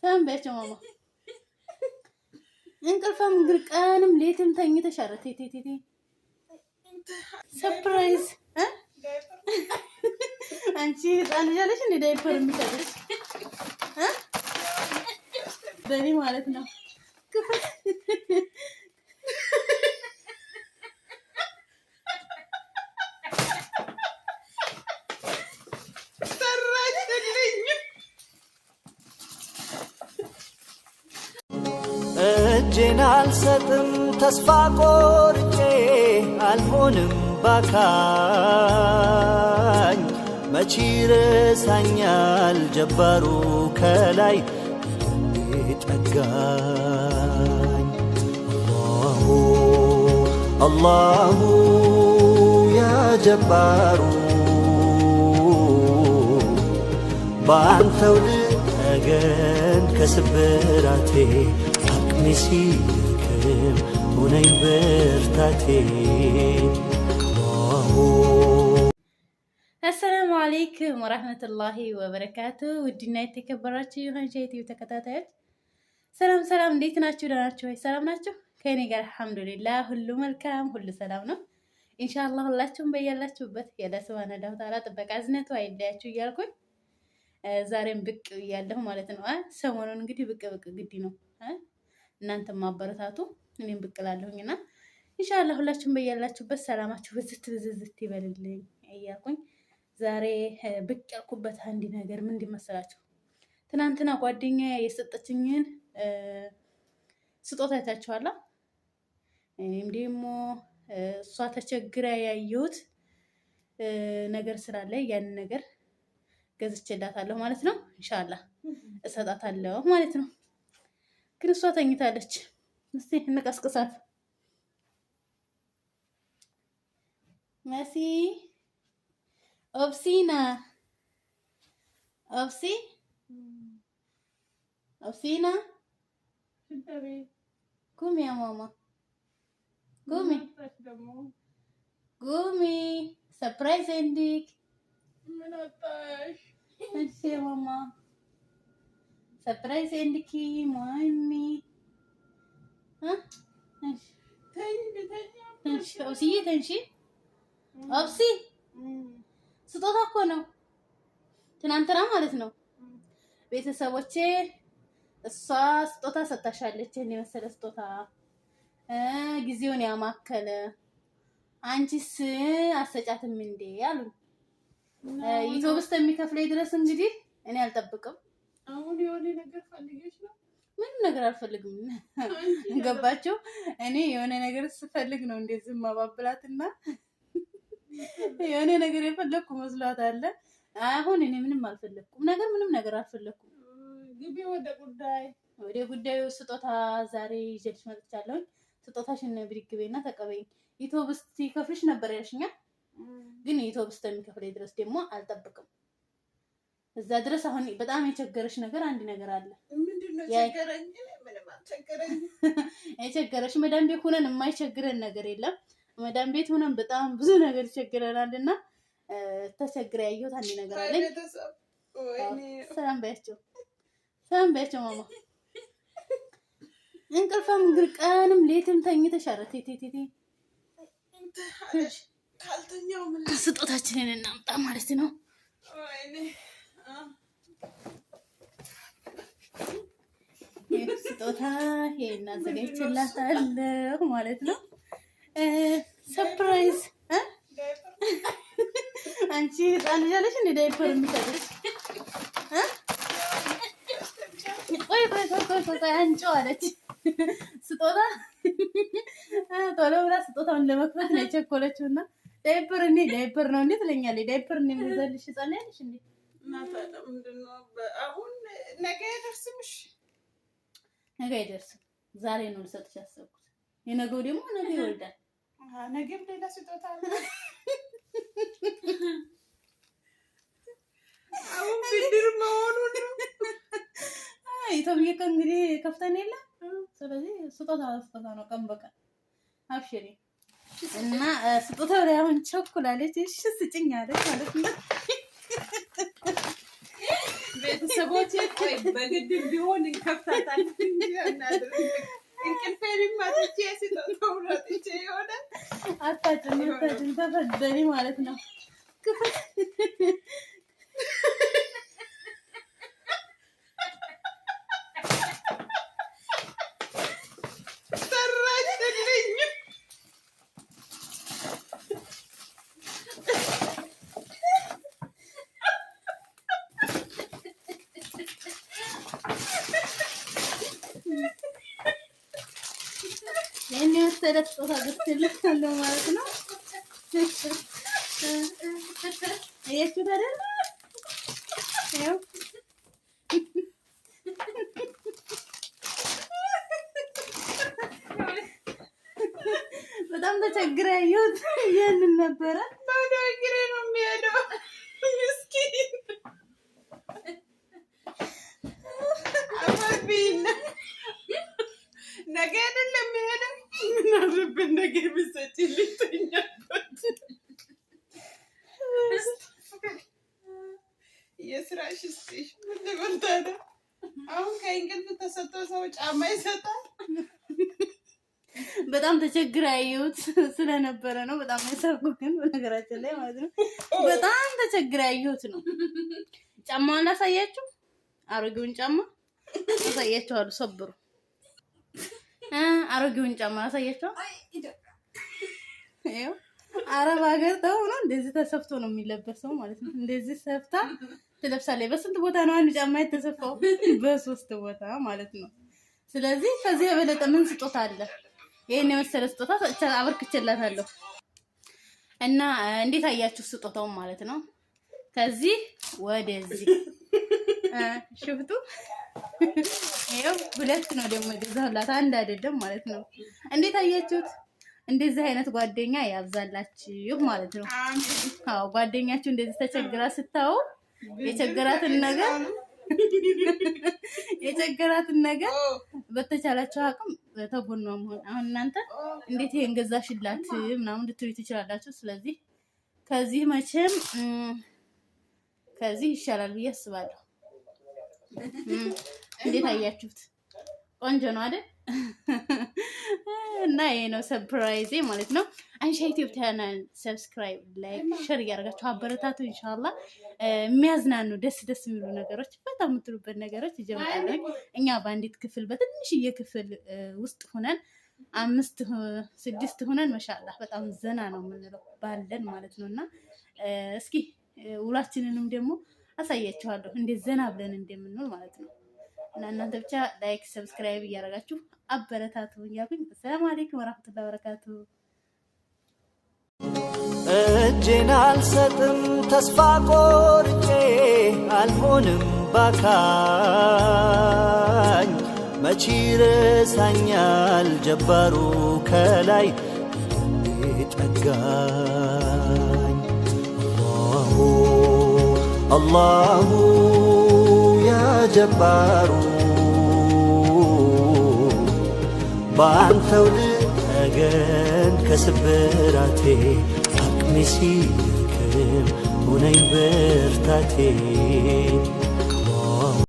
ሰላም በያቸው ማማ። እንቅልፋም ግን ቀንም ሌትም ተኝተሽ ኧረ ተይ ሰርፕራይዝ አንቺ ህፃን ልጅ አለሽ እንደ ዳይፐር የሚሰጥሽ በእኔ ማለት ነው። እጄን አልሰጥም ተስፋ ቆርጬ አልሆንም ባካኝ መቼ ረሳኛል ጀባሩ ከላይ ጠጋኝ አላሁ ያ ጀባሩ በአንተው ልጠገን ከስብራቴ ሲክም ሁነኝ ብርታቴ። አሰላሙ አለይኩም ወራህመቱላሂ ወበረካቱ። ውድና የተከበራችሁ የዩቲዩብ ተከታታዮች ሰላም፣ እንዴት ናችሁ? ደህና ናችሁ ወይ? ሰላም ናችሁ? ከእኔ ጋር አልሐምዱሊላህ ሁሉ መልካም፣ ሁሉ ሰላም ነው። ኢንሻአላህ ሁላችሁም በያላችሁበት የአላህ ሱብሃነሁ ወተዓላ ጥበቃ እዝነቱ አይለያችሁ እያልኩኝ ዛሬም ብቅ እያለሁ ማለት ነው። ሰሞኑን እንግዲህ ብቅ ግድ ነው። እናንተም ማበረታቱ እኔም ብቅ እላለሁኝና ኢንሻአላህ ሁላችሁም በያላችሁበት ሰላማችሁ ብዝት ይበልልኝ እያልኩኝ ዛሬ ብቅ ያልኩበት አንድ ነገር ምን እንዲመሰላችሁ፣ ትናንትና ጓደኛዬ የሰጠችኝን ስጦታ አይታችኋላ። እኔም ደግሞ እሷ ተቸግራ ያየሁት ነገር ስላለ ያንን ነገር ገዝቼላታለሁ ማለት ነው። ኢንሻአላህ እሰጣታለሁ ማለት ነው። ግን እሷ ተኝታለች። እስቲ እንቀስቅሳት። መሲ ኦብሲና ኦብሲና ጉሚ ያ ማማ ጉሚ ሰርፕራይዝ እንዲክ እሺ ማማ ሰርፕራይዝ እንዲኪ ማሚ ኦብሲዬ ተንሺ ኦብሲ ስጦታ እኮ ነው ትናንትና ማለት ነው። ቤተሰቦቼ እሷ ስጦታ ሰጣሻለች፣ እኔ መሰለ ስጦታ ጊዜውን ያማከለ አንቺስ አሰጫትም እንዴ አሉ። ዩቲዩብ ውስጥ የሚከፍለኝ ድረስ እንግዲህ እኔ አልጠብቅም። አሁን የሆነ ነገር ፈልገሽ ነው? ምንም ነገር አልፈልግም። ገባችሁ? እኔ የሆነ ነገር ስፈልግ ነው እንደዚህ ማባብላትና የሆነ ነገር የፈለኩ መስሏት አለ። አሁን እኔ ምንም አልፈለኩም። ምንም ነገር አልፈለኩም። ግቢ ወደ ጉዳዩ ስጦታ ዛሬ ይዤልሽ መጥቻለሁ። ስጦታሽን ብድግ በይና ተቀበይኝ። ዩቲዩብ ውስጥ ይከፍልሽ ነበር ያልሽኛ፣ ግን ዩቲዩብ ውስጥ የሚከፍለኝ ድረስ ደግሞ አልጠብቅም። እዛ ድረስ አሁን በጣም የቸገረሽ ነገር አንድ ነገር አለ። ምንድነው የቸገረኝ? ምንም አልቸገረኝ። የቸገረሽ መዳም ቤት ሆነን የማይቸግረን ነገር የለም። መዳም ቤት ሆነን በጣም ብዙ ነገር ይቸግረናልና ተቸግረ ያየሁት አንድ ነገር አለ። ሰላም በያቸው ማማ። እንቅልፋም ግን ቀንም ሌትም ተኝተሽ ኧረ ተይ ካልተኛው ምን ስጦታችንን እናምጣ ማለት ነው። ስጦታ ይሄን አዘጋጅቼላታለሁ ማለት ነው። ሰርፕራይዝ አንቺ ህፃን ልጅ አለሽ እንደ ዳይፐር የሚሰጥሽ ቆይ አንቺው አለች ስጦታ ቶሎ ብላ ስጦታውን ለመክፈት ነው የቸኮለችውና ዳይፐር ነው እንዴ ትለኛለች። ዳይፐር ነው የሚዘልሽ ህፃን ያለሽ እንዴ? አሁን ነገ አይደርስምሽ? ነገ አይደርስም። ዛሬ ነው ልሰጥሽ ያሰብኩት። የነገው ደግሞ ነገ ይወልዳል። ነገም ሌላ ስጦታ አለ። አሁን ብድር መሆኑ ነው። ኢትዮጵያ እንግዲህ ከፍተን የለ። ስለዚህ ስጦታ ነው ቀን በቀን አብሽሪ እና ስጦታው ላይ አሁን ቸኩላለች። እሺ ስጭኝ አለች ማለት ነው። ቤተሰቦቼ ቆይ በግድ ቢሆን እንከፍታታለን እንጂ እናድርግ። እንቅልፌንም አጥቼ ስጦታው ረጥቼ ይሆናል። አታጭም ተፈደሪ ማለት ነው። ይሄን የመሰለ ስጦታ ገዝቼልሻለሁ ማለት ነው። አያችሁት አይደል? ያው በጣም ተቸግሬ ያየሁት ይሄንን ነበረ። ባዶ እግሬ ነው የሚሄደው ምስኪን አባቢና ነገ አይደለም የሚሄደው። ምን አለብን ነገ ብትሰጪልኝ ተኛበት። የስራሽ እስኪሽ ምን ልበልታለ። አሁን ከእንቅልፍ ተሰጥቶ ሰው ጫማ ይሰጣል። በጣም ተቸግሬ ያየሁት ስለነበረ ነው። በጣም ያሳቁ ግን በነገራችን ላይ ማለት ነው። በጣም ተቸግሬ ያየሁት ነው። ጫማውን ላሳያችሁ። አሮጌውን ጫማ አሳያችኋለሁ። ሰብሩ አሮጌውን ጫማ አሳያችኋለሁ። ይኸው አረብ ሀገር ተሆኖ እንደዚህ ተሰፍቶ ነው የሚለበሰው ማለት ነው። እንደዚህ ሰፍታ ትለብሳለች። በስንት ቦታ ነው አንድ ጫማ የተሰፋው? በ3 ቦታ ማለት ነው። ስለዚህ ከዚህ የበለጠ ምን ስጦታ አለ? ይሄን የመሰለ ስጦታ አበርክቼላታለሁ እና እንዴት አያችሁ ስጦታውን ማለት ነው። ከዚህ ወደዚህ ሽፍቱ ይሄው 2 ነው ደግሞ የገዛሁላት አንድ አይደለም ማለት ነው። እንዴት አያችሁት? እንደዚህ አይነት ጓደኛ ያብዛላችሁ ማለት ነው። አዎ ጓደኛችሁ እንደዚህ ተቸግራ ስታው የቸገራትን ነገር በተቻላችሁ አቅም ተጎኗ መሆን። አሁን እናንተ እንዴት ይሄን ገዛሽላት ምናምን ልትሉ ትችላላችሁ። ስለዚህ ከዚህ መቼም ከዚህ ይሻላል ብዬ አስባለሁ። እንዴት አያችሁት? ቆንጆ ነው አይደል? እና ይሄ ነው ሰርፕራይዜ ማለት ነው። አንሻ ዩቲዩብ ቻናል ሰብስክራይብ፣ ላይክ፣ ሼር እያደረጋችሁ አበረታቱ። ኢንሻአላህ የሚያዝናኑ ደስ የሚሉ ነገሮች በጣም የምትሉበት ነገሮች ይጀምራሉ። እኛ በአንዲት ክፍል በትንሽዬ ክፍል ውስጥ ሆነን 5 6 ሆነን ማሻአላህ በጣም ዘና ነው የምንለው ባለን ማለት ነውና እስኪ ውላችንንም ደግሞ አሳያችኋለሁ እንዴት ዘና ብለን እንደምንውል ማለት ነው። እና እናንተ ብቻ ላይክ ሰብስክራይብ እያደረጋችሁ አበረታቱ እያልኩኝ ሰላም አለይኩም ወራህመቱላሂ ወበረካቱ። እጄን አልሰጥም ተስፋ ቆርጬ አልሆንም ባካኝ መቼ ረሳኛል ጀባሩ ከላይ ጠጋኝ። አላሁ ያ ጀባሩ በአንተው ልጠገን ከስብራቴ አቅሜ ሲደክም ሁነኝ ብርታቴ